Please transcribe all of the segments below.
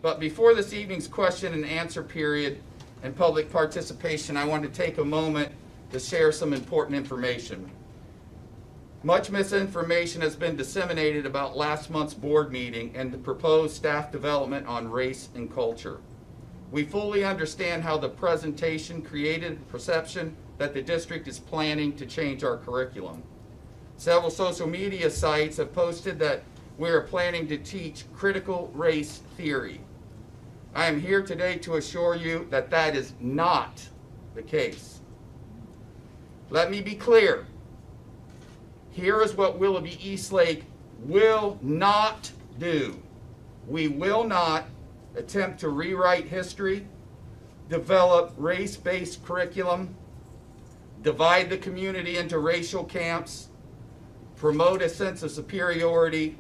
But before this evening's question and answer period and public participation, I want to take a moment to share some important information. Much misinformation has been disseminated about last month's board meeting and the proposed staff development on race and culture. We fully understand how the presentation created a perception that the district is planning to change our curriculum. Several social media sites have posted that we are planning to teach critical race theory. I am here today to assure you that that is not the case. Let me be clear. Here is what Willoughby Eastlake will not do. We will not attempt to rewrite history, develop race-based curriculum, divide the community into racial camps, promote a sense of superiority,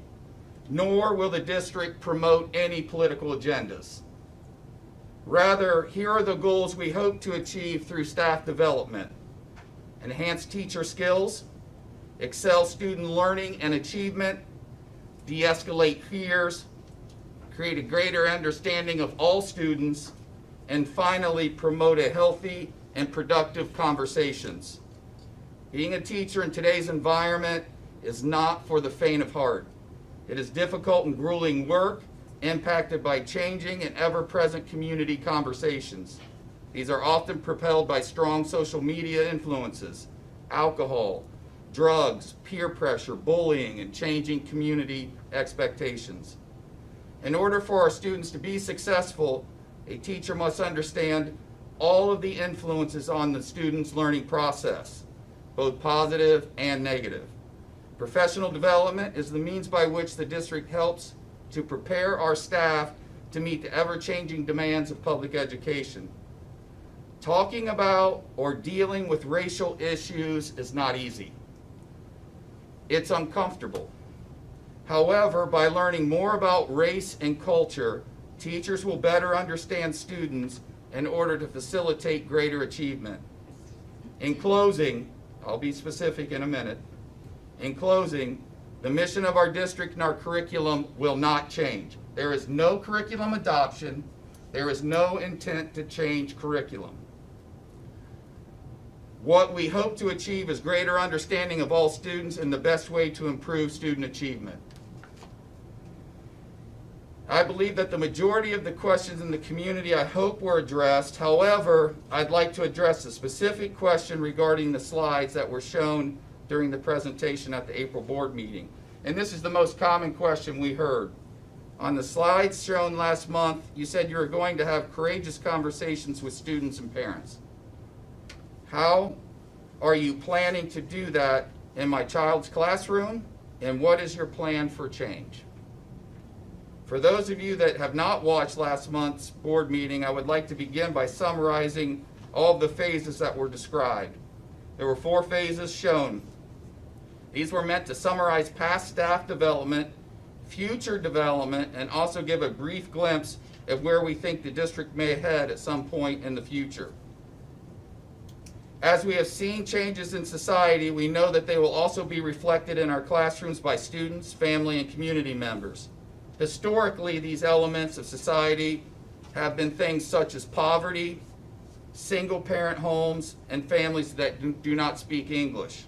nor will the district promote any political agendas. Rather, here are the goals we hope to achieve through staff development: enhance teacher skills, excel student learning and achievement, de-escalate fears, create a greater understanding of all students, and finally promote a healthy and productive conversations. Being a teacher in today's environment is not for the faint of heart. It is difficult and grueling work impacted by changing and ever-present community conversations. These are often propelled by strong social media influences, alcohol, drugs, peer pressure, bullying, and changing community expectations. In order for our students to be successful, a teacher must understand all of the influences on the student's learning process, both positive and negative. Professional development is the means by which the district helps to prepare our staff to meet the ever-changing demands of public education. Talking about or dealing with racial issues is not easy. It's uncomfortable. However, by learning more about race and culture, teachers will better understand students in order to facilitate greater achievement. In closing, I'll be specific in a minute. In closing, the mission of our district and our curriculum will not change. There is no curriculum adoption. There is no intent to change curriculum. What we hope to achieve is greater understanding of all students and the best way to improve student achievement. I believe that the majority of the questions in the community I hope were addressed. However, I'd like to address a specific question regarding the slides that were shown during the presentation at the April board meeting. And this is the most common question we heard. On the slides shown last month, you said you were going to have courageous conversations with students and parents. How are you planning to do that in my child's classroom, and what is your plan for change? For those of you that have not watched last month's board meeting, I would like to begin by summarizing all of the phases that were described. There were 4 phases shown. These were meant to summarize past staff development, future development, and also give a brief glimpse of where we think the district may head at some point in the future. As we have seen changes in society, we know that they will also be reflected in our classrooms by students, family, and community members. Historically, these elements of society have been things such as poverty, single-parent homes, and families that do not speak English.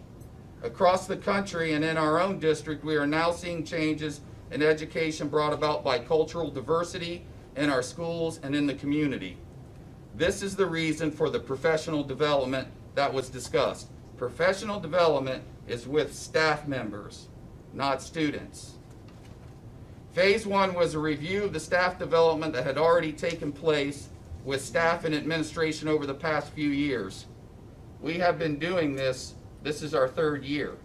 Across the country and in our own district, we are now seeing changes in education brought about by cultural diversity in our schools and in the community. This is the reason for the professional development that was discussed. Professional development is with staff members, not students. Phase 1 was a review of the staff development that had already taken place with staff and administration over the past few years. We have been doing this. This is our 3rd year.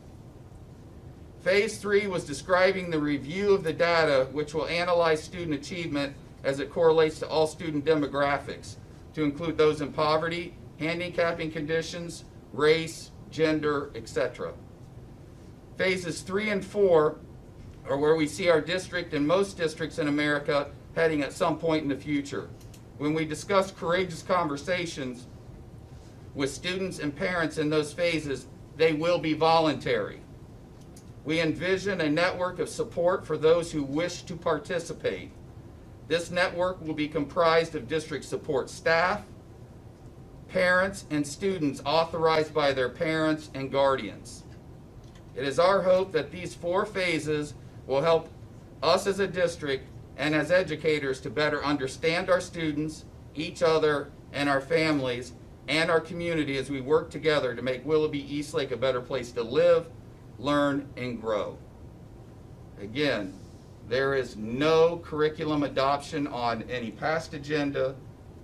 Phase 3 was describing the review of the data, which will analyze student achievement as it correlates to all student demographics, to include those in poverty, handicapping conditions, race, gender, etc. Phases 3 and 4 are where we see our district and most districts in America heading at some point in the future. When we discuss courageous conversations with students and parents in those phases, they will be voluntary. We envision a network of support for those who wish to participate. This network will be comprised of district support staff, parents, and students authorized by their parents and guardians. It is our hope that these 4 phases will help us as a district and as educators to better understand our students, each other, and our families, and our community as we work together to make Willoughby Eastlake a better place to live, learn, and grow. Again, there is no curriculum adoption on any past agenda,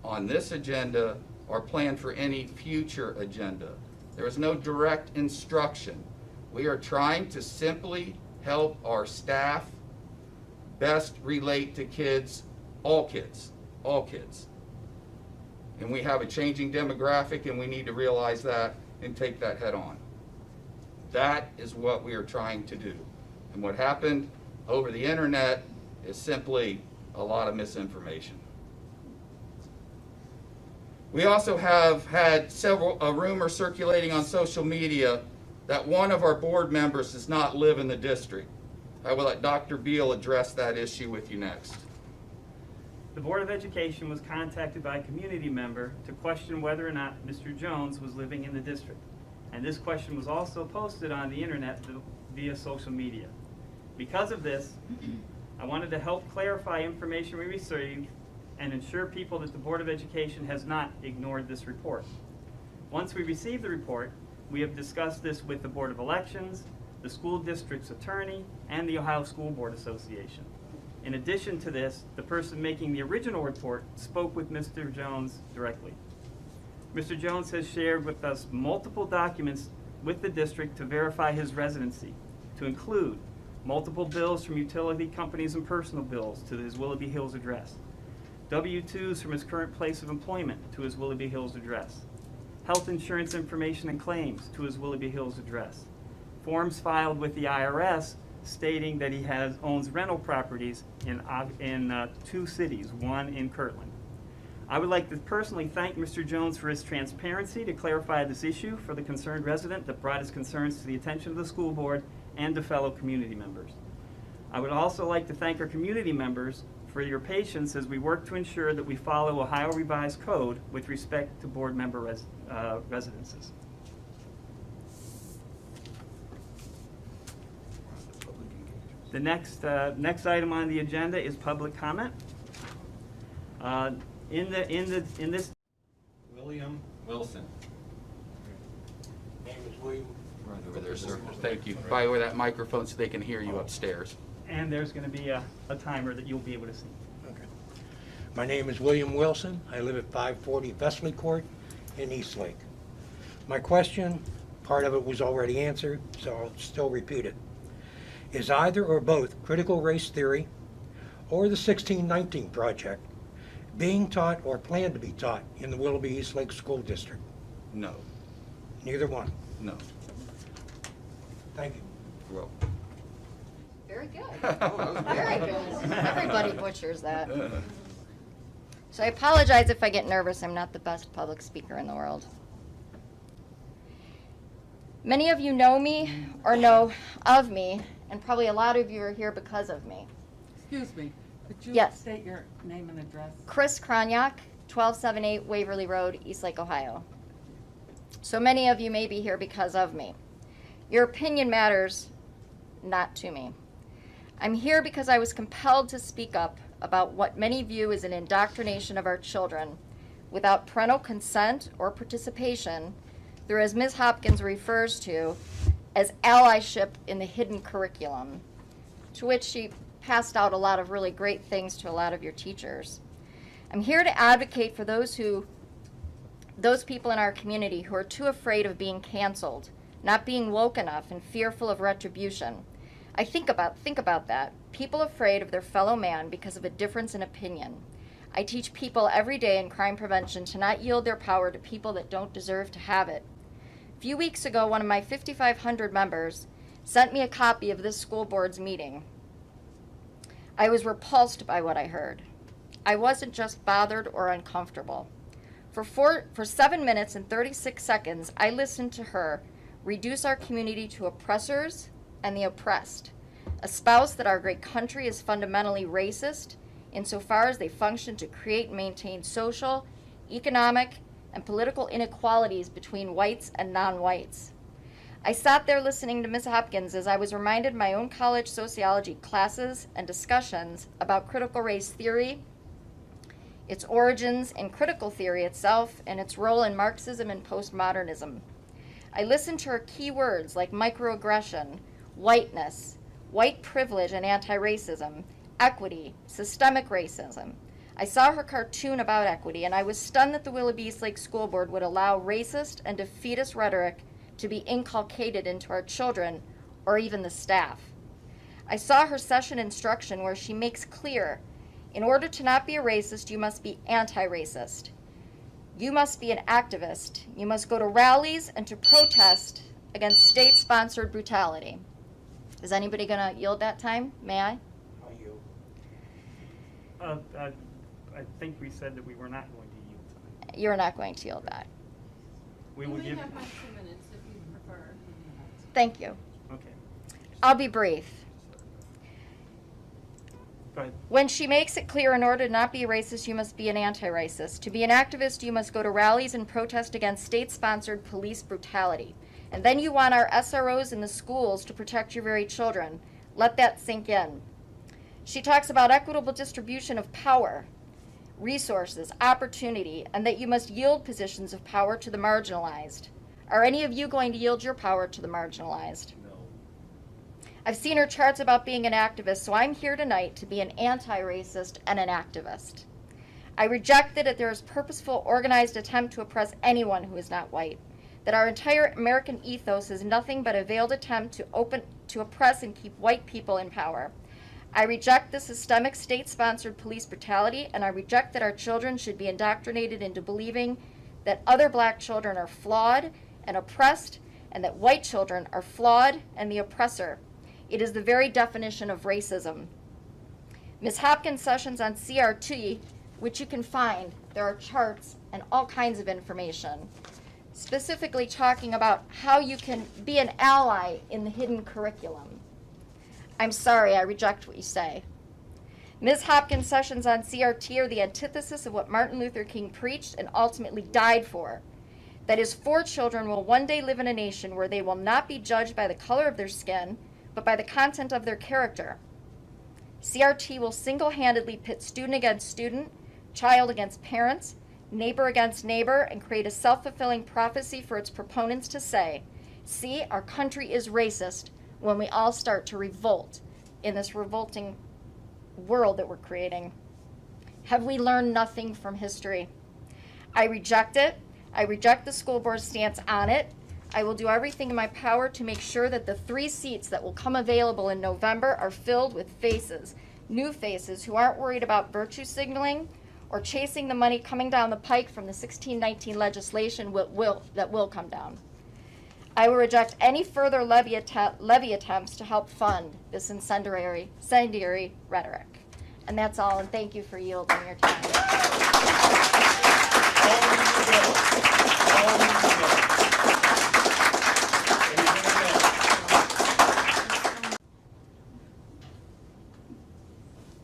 on this agenda, or planned for any future agenda. There is no direct instruction. We are trying to simply help our staff best relate to kids, all kids, all kids. And we have a changing demographic, and we need to realize that and take that head on. That is what we are trying to do. And what happened over the internet is simply a lot of misinformation. We also have had a rumor circulating on social media that one of our board members does not live in the district. I will let Dr. Beal address that issue with you next. The Board of Education was contacted by a community member to question whether or not Mr. Jones was living in the district. And this question was also posted on the internet via social media. Because of this, I wanted to help clarify information we received and ensure people that the Board of Education has not ignored this report. Once we receive the report, we have discussed this with the Board of Elections, the school district's attorney, and the Ohio School Board Association. In addition to this, the person making the original report spoke with Mr. Jones directly. Mr. Jones has shared with us multiple documents with the district to verify his residency, to include multiple bills from utility companies and personal bills to his Willoughby Hills address, W-2s from his current place of employment to his Willoughby Hills address, health insurance information and claims to his Willoughby Hills address, forms filed with the IRS stating that he owns rental properties in 2 cities, one in Kirtland. I would like to personally thank Mr. Jones for his transparency to clarify this issue for the concerned resident that brought his concerns to the attention of the school board and to fellow community members. I would also like to thank our community members for your patience as we work to ensure that we follow Ohio Revised Code with respect to board member residences. The next item on the agenda is public comment. In this. William Wilson. Name is William. Right over there, sir. Thank you. By the way, that microphone so they can hear you upstairs. And there's going to be a timer that you'll be able to see. Okay. My name is William Wilson. I live at 540 Vestley Court in Eastlake. My question, part of it was already answered, so I'll still repeat it. Is either or both critical race theory or the 1619 Project being taught or planned to be taught in the Willoughby Eastlake School District? No. Neither one. No. Thank you. Well. Very good. Very good. Everybody butchers that. So I apologize if I get nervous. I'm not the best public speaker in the world. Many of you know me or know of me, and probably a lot of you are here because of me. Excuse me, could you Yes. state your name and address? Chris Croniak, 1278 Waverly Road, Eastlake, Ohio. So many of you may be here because of me. Your opinion matters not to me. I'm here because I was compelled to speak up about what many view as an indoctrination of our children without parental consent or participation through, as Ms. Hopkins refers to, as allyship in the hidden curriculum, to which she passed out a lot of really great things to a lot of your teachers. I'm here to advocate for those people in our community who are too afraid of being canceled, not being woke enough, and fearful of retribution. I think about that. People afraid of their fellow man because of a difference in opinion. I teach people every day in crime prevention to not yield their power to people that don't deserve to have it. A few weeks ago, one of my 5,500 members sent me a copy of this school board's meeting. I was repulsed by what I heard. I wasn't just bothered or uncomfortable. For 7 minutes and 36 seconds, I listened to her reduce our community to oppressors and the oppressed, espouse that our great country is fundamentally racist, insofar as they function to create and maintain social, economic, and political inequalities between whites and non-whites. I sat there listening to Ms. Hopkins as I was reminded of my own college sociology classes and discussions about critical race theory, its origins in critical theory itself, and its role in Marxism and postmodernism. I listened to her key words like microaggression, whiteness, white privilege and anti-racism, equity, systemic racism. I saw her cartoon about equity, and I was stunned that the Willoughby Eastlake School Board would allow racist and defeatist rhetoric to be inculcated into our children or even the staff. I saw her session instruction where she makes clear, in order to not be a racist, you must be anti-racist. You must be an activist. You must go to rallies and to protest against state-sponsored brutality. Is anybody going to yield that time? May I? I think we said that we were not going to yield time. You're not going to yield that. We will give. have my 2 minutes if you prefer. Thank you. Okay. I'll be brief. Go ahead. When she makes it clear, in order to not be a racist, you must be an anti-racist. To be an activist, you must go to rallies and protest against state-sponsored police brutality. And then you want our SROs in the schools to protect your very children. Let that sink in. She talks about equitable distribution of power, resources, opportunity, and that you must yield positions of power to the marginalized. Are any of you going to yield your power to the marginalized? No. I've seen her charts about being an activist, so I'm here tonight to be an anti-racist and an activist. I reject that there is purposeful, organized attempt to oppress anyone who is not white, that our entire American ethos is nothing but a veiled attempt to oppress and keep white people in power. I reject the systemic state-sponsored police brutality, and I reject that our children should be indoctrinated into believing that other black children are flawed and oppressed, and that white children are flawed and the oppressor. It is the very definition of racism. Ms. Hopkins' sessions on CRT, which you can find, there are charts and all kinds of information, specifically talking about how you can be an ally in the hidden curriculum. I'm sorry, I reject what you say. Ms. Hopkins' sessions on CRT are the antithesis of what Martin Luther King preached and ultimately died for. That his 4 children will one day live in a nation where they will not be judged by the color of their skin, but by the content of their character. CRT will single-handedly pit student against student, child against parents, neighbor against neighbor, and create a self-fulfilling prophecy for its proponents to say, see, our country is racist, when we all start to revolt in this revolting world that we're creating. Have we learned nothing from history? I reject it. I reject the school board's stance on it. I will do everything in my power to make sure that the 3 seats that will come available in November are filled with faces, new faces who aren't worried about virtue signaling or chasing the money coming down the pike from the 1619 legislation that will come down. I will reject any further levy attempts to help fund this incendiary rhetoric. And that's all, and thank you for yielding your time.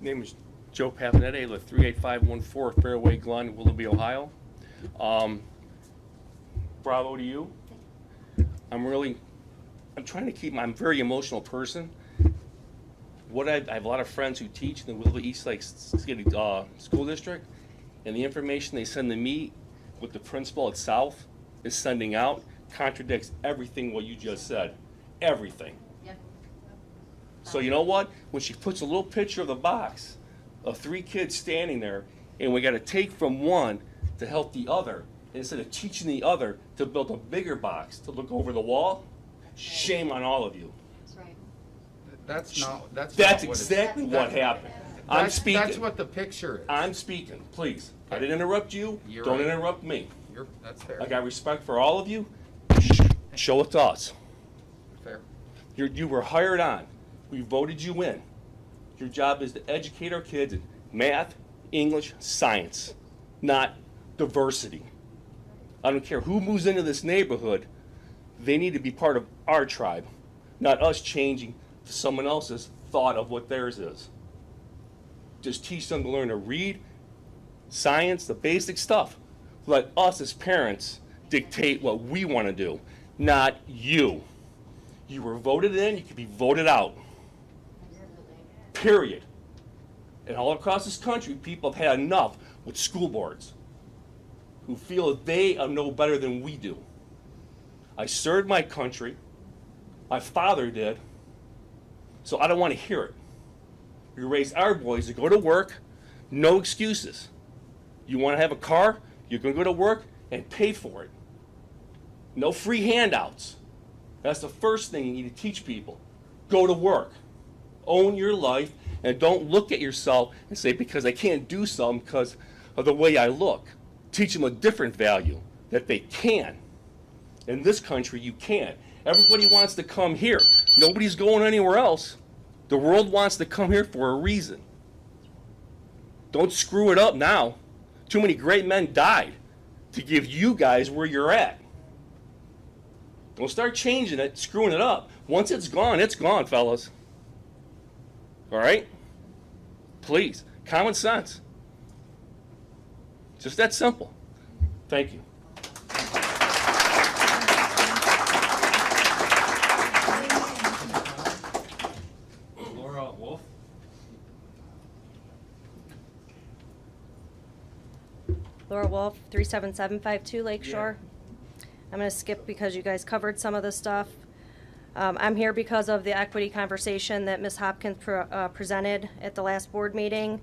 Name is Joe Papanete. I live 38514 Fairway Glen, Willoughby, Ohio. Bravo to you. I'm trying to keep, I'm a very emotional person. I have a lot of friends who teach in the Willoughby Eastlake School District, and the information they send to me, what the principal at South is sending out, contradicts everything what you just said. Everything. Yeah. So you know what? When she puts a little picture of the box of 3 kids standing there, and we got to take from one to help the other, instead of teaching the other to build a bigger box to look over the wall, shame on all of you. That's right. That's not That's what it's- exactly what happened. I'm speaking. That's what the picture is. I'm speaking, please. I didn't interrupt you. You're Don't right. interrupt me. That's fair. I got respect for all of you. Show it to us. Fair. You were hired on. We voted you in. Your job is to educate our kids in math, English, science, not diversity. I don't care who moves into this neighborhood. They need to be part of our tribe, not us changing to someone else's thought of what theirs is. Just teach them to learn to read, science, the basic stuff. Let us as parents dictate what we want to do, not you. You were voted in, you can be voted out. Period. And all across this country, people have had enough with school boards who feel that they are no better than we do. I served my country. My father did. So I don't want to hear it. We raise our boys to go to work, no excuses. You want to have a car, you're going to go to work and pay for it. No free handouts. That's the first thing you need to teach people. Go to work. Own your life, and don't look at yourself and say, because I can't do something because of the way I look. Teach them a different value, that they can. In this country, you can. Everybody wants to come here. Nobody's going anywhere else. The world wants to come here for a reason. Don't screw it up now. Too many great men died to give you guys where you're at. Don't start changing it, screwing it up. Once it's gone, fellas. All right? Please, common sense. Just that simple. Thank you. Wolfe. Laura Wolfe, 37752 Lakeshore. I'm going to skip because you guys covered some of the stuff. I'm here because of the equity conversation that Ms. Hopkins presented at the last board meeting.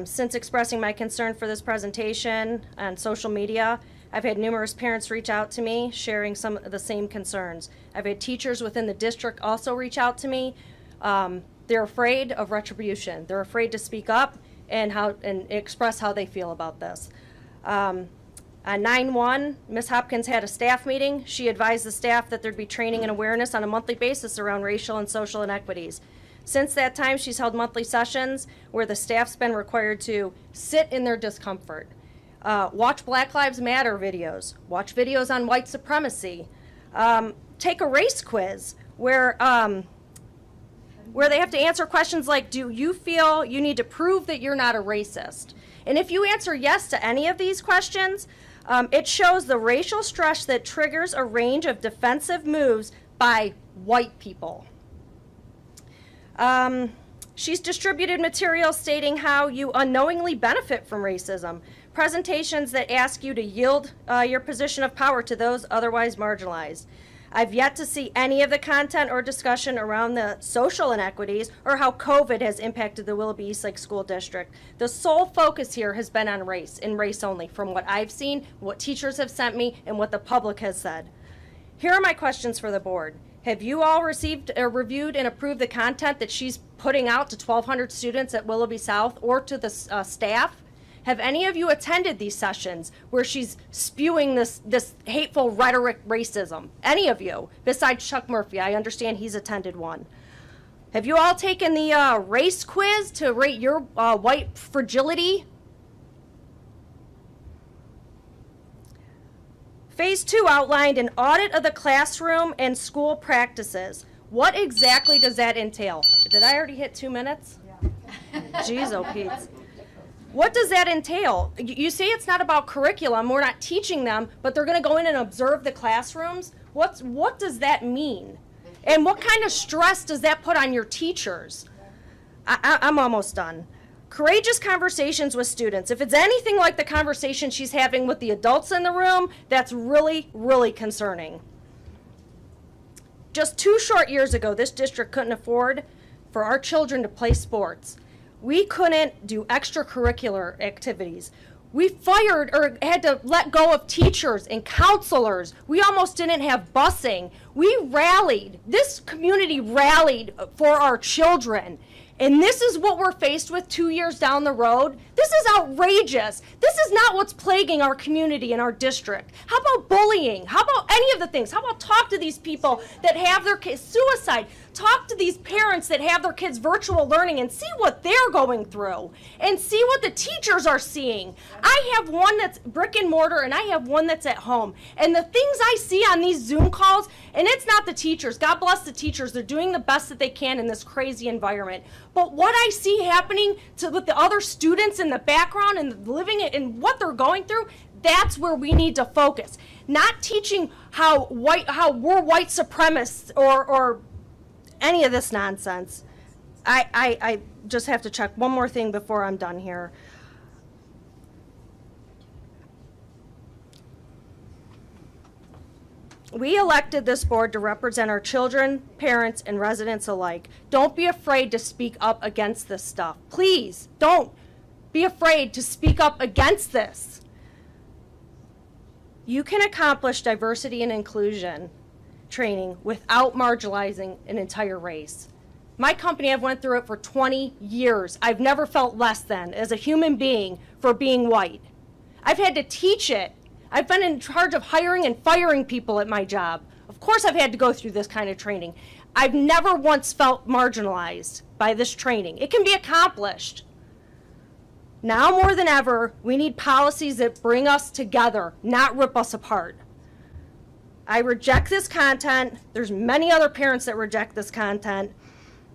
Since expressing my concern for this presentation on social media, I've had numerous parents reach out to me sharing some of the same concerns. I've had teachers within the district also reach out to me. They're afraid of retribution. They're afraid to speak up and express how they feel about this. On 9/1, Ms. Hopkins had a staff meeting. She advised the staff that there'd be training and awareness on a monthly basis around racial and social inequities. Since that time, she's held monthly sessions where the staff's been required to sit in their discomfort, watch Black Lives Matter videos, watch videos on white supremacy, take a race quiz where they have to answer questions like, do you feel you need to prove that you're not a racist? And if you answer yes to any of these questions, it shows the racial stress that triggers a range of defensive moves by white people. She's distributed material stating how you unknowingly benefit from racism, presentations that ask you to yield your position of power to those otherwise marginalized. I've yet to see any of the content or discussion around the social inequities or how COVID has impacted the Willoughby Eastlake School District. The sole focus here has been on race and race only, from what I've seen, what teachers have sent me, and what the public has said. Here are my questions for the board. Have you all received or reviewed and approved the content that she's putting out to 1,200 students at Willoughby South or to the staff? Have any of you attended these sessions where she's spewing this hateful rhetoric racism? Any of you, besides Chuck Murphy? I understand he's attended one. Have you all taken the race quiz to rate your white fragility? Phase 2 outlined an audit of the classroom and school practices. What exactly does that entail? Did I already hit 2 minutes? Yeah. Jeez, oh Pete. What does that entail? You say it's not about curriculum, we're not teaching them, but they're going to go in and observe the classrooms? What does that mean? And what kind of stress does that put on your teachers? I'm almost done. Courageous conversations with students. If it's anything like the conversation she's having with the adults in the room, that's really, really concerning. Just 2 short years ago, this district couldn't afford for our children to play sports. We couldn't do extracurricular activities. We fired or had to let go of teachers and counselors. We almost didn't have busing. We rallied. This community rallied for our children. And this is what we're faced with 2 years down the road. This is outrageous. This is not what's plaguing our community and our district. How about bullying? How about any of the things? How about talk to these people that have their kids? Suicide. Talk to these parents that have their kids virtual learning and see what they're going through and see what the teachers are seeing. I have one that's brick and mortar and I have one that's at home. And the things I see on these Zoom calls, and it's not the teachers. God bless the teachers. They're doing the best that they can in this crazy environment. But what I see happening with the other students in the background and living it and what they're going through, that's where we need to focus. Not teaching how we're white supremacists or any of this nonsense. I just have to check one more thing before I'm done here. We elected this board to represent our children, parents, and residents alike. Don't be afraid to speak up against this stuff. Please, don't be afraid to speak up against this. You can accomplish diversity and inclusion training without marginalizing an entire race. My company, I've went through it for 20 years. I've never felt less than as a human being for being white. I've had to teach it. I've been in charge of hiring and firing people at my job. Of course I've had to go through this kind of training. I've never once felt marginalized by this training. It can be accomplished. Now more than ever, we need policies that bring us together, not rip us apart. I reject this content. There's many other parents that reject this content.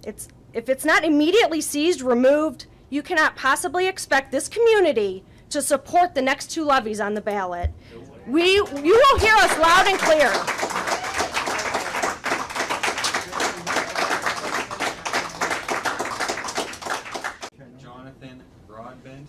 If it's not immediately seized, removed, you cannot possibly expect this community to support the next 2 levies on the ballot. You will hear us loud and clear. Jonathan Broadbent.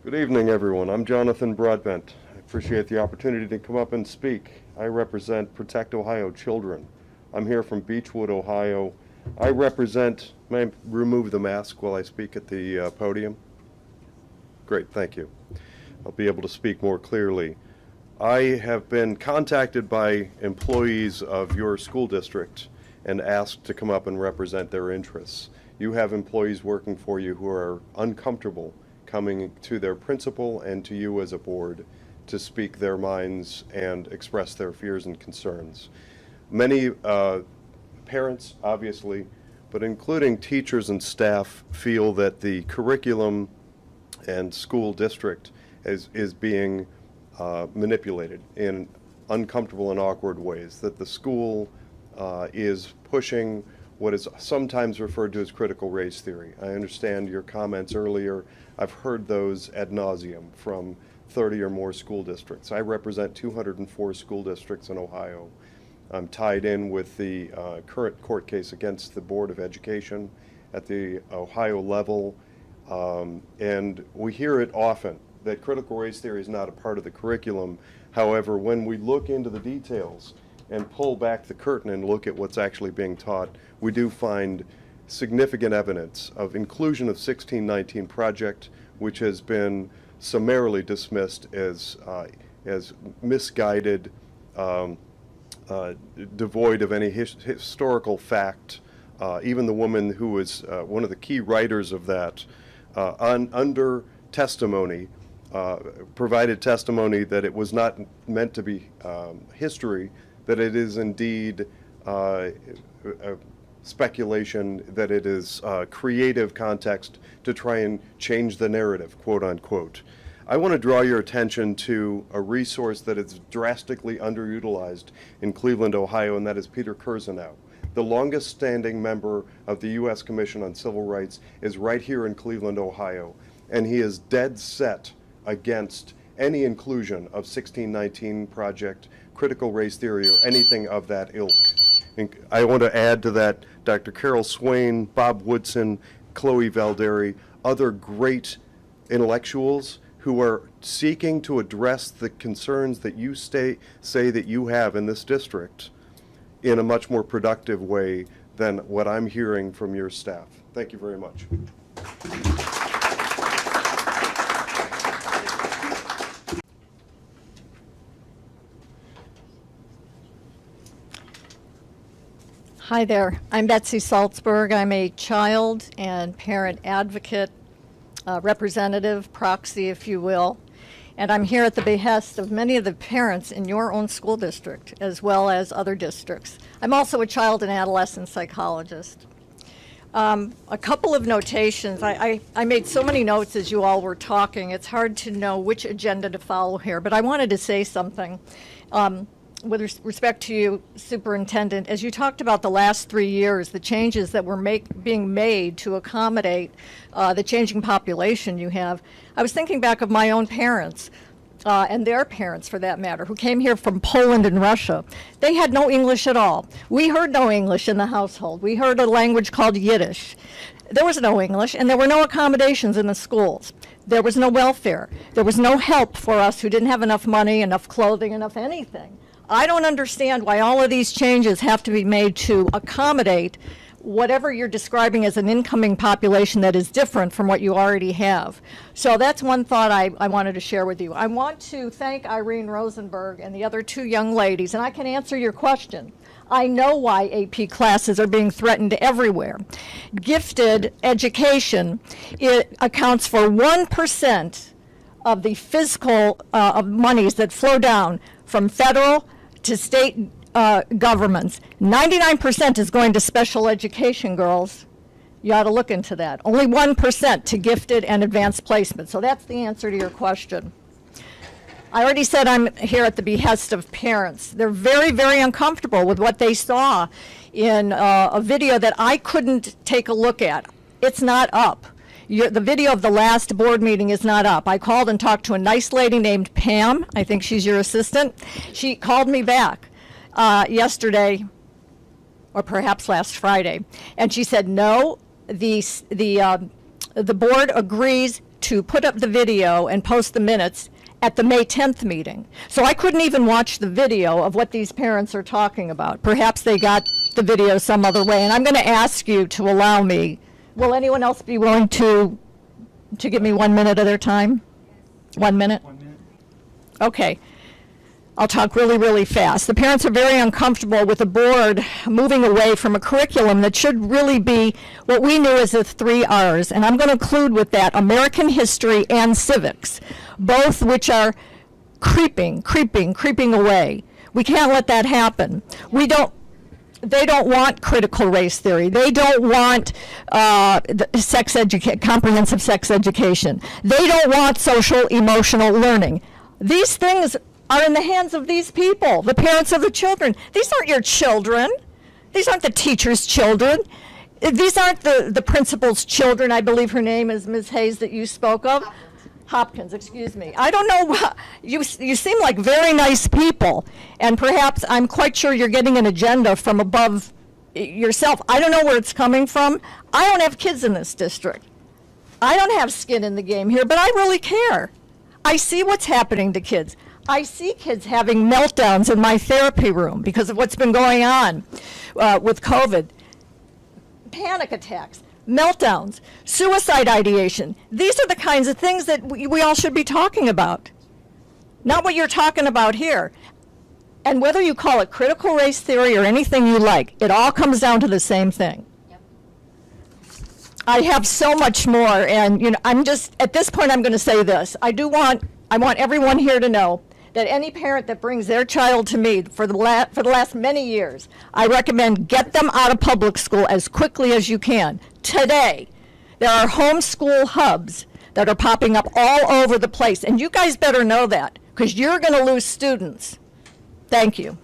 Good evening, everyone. I'm Jonathan Broadbent. I appreciate the opportunity to come up and speak. I represent Protect Ohio Children. I'm here from Beechwood, Ohio. I represent, may I remove the mask while I speak at the podium? Great, thank you. I'll be able to speak more clearly. I have been contacted by employees of your school district and asked to come up and represent their interests. You have employees working for you who are uncomfortable coming to their principal and to you as a board to speak their minds and express their fears and concerns. Many parents, obviously, but including teachers and staff, feel that the curriculum and school district is being manipulated in uncomfortable and awkward ways, that the school is pushing what is sometimes referred to as critical race theory. I understand your comments earlier. I've heard those ad nauseum from 30 or more school districts. I represent 204 school districts in Ohio. I'm tied in with the current court case against the Board of Education at the Ohio level, and we hear it often that critical race theory is not a part of the curriculum. However, when we look into the details and pull back the curtain and look at what's actually being taught, we do find significant evidence of inclusion of 1619 Project, which has been summarily dismissed as misguided, devoid of any historical fact. Even the woman who was one of the key writers of that, under testimony, provided testimony that it was not meant to be history, that it is indeed speculation, that it is creative context to try and change the narrative, quote unquote. I want to draw your attention to a resource that is drastically underutilized in Cleveland, Ohio, and that is Peter Kurzenow. The longest standing member of the U.S. Commission on Civil Rights is right here in Cleveland, Ohio, and he is dead set against any inclusion of 1619 Project, critical race theory, or anything of that ilk. And I want to add to that Dr. Carol Swain, Bob Woodson, Chloe Valderi, other great intellectuals who are seeking to address the concerns that you say that you have in this district in a much more productive way than what I'm hearing from your staff. Thank you very much. Hi there, I'm Betsy Salzberg. I'm a child and parent advocate, representative, proxy, if you will. and I'm here at the behest of many of the parents in your own school district, as well as other districts. I'm also a child and adolescent psychologist. A couple of notations. I made so many notes as you all were talking. It's hard to know which agenda to follow here, but I wanted to say something. With respect to you, Superintendent, as you talked about the last 3 years, the changes that were being made to accommodate the changing population you have, I was thinking back of my own parents, and their parents for that matter, who came here from Poland and Russia. They had no English at all. We heard no English in the household. We heard a language called Yiddish. There was no English, and there were no accommodations in the schools. There was no welfare. There was no help for us who didn't have enough money, enough clothing, enough anything. I don't understand why all of these changes have to be made to accommodate whatever you're describing as an incoming population that is different from what you already have. So that's one thought I wanted to share with you. I want to thank Irene Rosenberg and the other two young ladies, and I can answer your question. I know why AP classes are being threatened everywhere. Gifted education, it accounts for 1% of the fiscal of monies that flow down from federal to state governments. 99% is going to special education, girls. You ought to look into that. Only 1% to gifted and advanced placement. So that's the answer to your question. I already said I'm here at the behest of parents. They're very, very uncomfortable with what they saw in a video that I couldn't take a look at. It's not up. The video of the last board meeting is not up. I called and talked to a nice lady named Pam. I think she's your assistant. She called me back yesterday, or perhaps last Friday, and she said, no, the board agrees to put up the video and post the minutes at the May 10th meeting. So I couldn't even watch the video of what these parents are talking about. Perhaps they got the video some other way, and I'm going to ask you to allow me. Will anyone else be willing to give me 1 minute of their time? 1 minute? 1 minute. Okay. I'll talk really, really fast. The parents are very uncomfortable with the board moving away from a curriculum that should really be what we knew as the 3 R's. And I'm going to include with that American history and civics, both which are creeping away. We can't let that happen. They don't want critical race theory. They don't want comprehensive sex education. They don't want social emotional learning. These things are in the hands of these people, the parents of the children. These aren't your children. These aren't the teacher's children. These aren't the principal's children. I believe her name is Ms. Hayes that you spoke of. Hopkins, excuse me. I don't know, you seem like very nice people, and perhaps I'm quite sure you're getting an agenda from above yourself. I don't know where it's coming from. I don't have kids in this district. I don't have skin in the game here, but I really care. I see what's happening to kids. I see kids having meltdowns in my therapy room because of what's been going on with COVID. Panic attacks. Meltdowns, suicide ideation. These are the kinds of things that we all should be talking about. Not what you're talking about here. And whether you call it critical race theory or anything you like, it all comes down to the same thing. Yep. I have so much more, and I'm just, at this point I'm going to say this. I want everyone here to know that any parent that brings their child to me for the last many years, I recommend get them out of public school as quickly as you can. Today, there are homeschool hubs that are popping up all over the place, and you guys better know that, because you're going to lose students. Thank you.